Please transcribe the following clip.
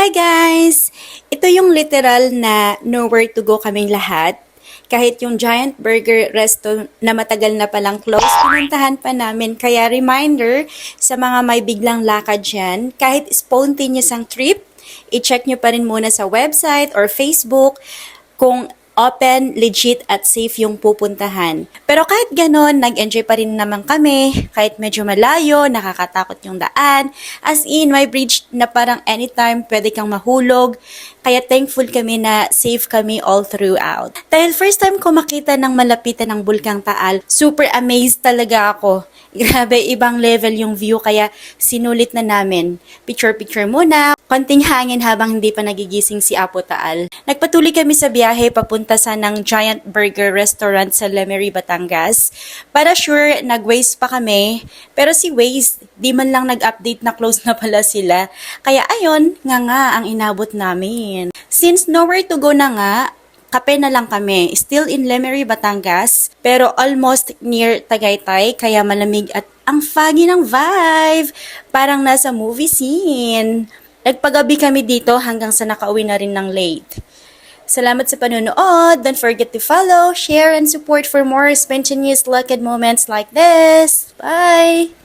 Hi guys! Ito yung literal na nowhere to go kaming lahat. Kahit yung Giant Burger Resto na matagal na palang close, pinuntahan pa namin. Kaya reminder sa mga may biglang lakad dyan, kahit spontaneous ang trip, i-check nyo pa rin muna sa website or Facebook kung open, legit at safe yung pupuntahan. Pero kahit ganon, nag-enjoy pa rin naman kami. Kahit medyo malayo, nakakatakot yung daan. As in, may bridge na parang anytime pwede kang mahulog. Kaya thankful kami na safe kami all throughout. Dahil first time ko makita ng malapitan ng Bulkang Taal, super amazed talaga ako. Grabe, ibang level yung view kaya sinulit na namin. Picture-picture muna, konting hangin habang hindi pa nagigising si Apo Taal. Nagpatuloy kami sa biyahe papunta sa ng Giant Burger Restaurant sa Lemery, Batangas. Para sure, nag-Waze pa kami. Pero si Waze, di man lang nag-update na close na pala sila. Kaya ayun, nga ang inabot namin. Since nowhere to go na nga, kape na lang kami. Still in Lemery, Batangas, pero almost near Tagaytay, kaya malamig at ang foggy ng vibe. Parang nasa movie scene. Nagpagabi kami dito hanggang sa nakauwi na rin ng late. Salamat sa panonood. Don't forget to follow, share, and support for more spontaneous lucky moments like this. Bye!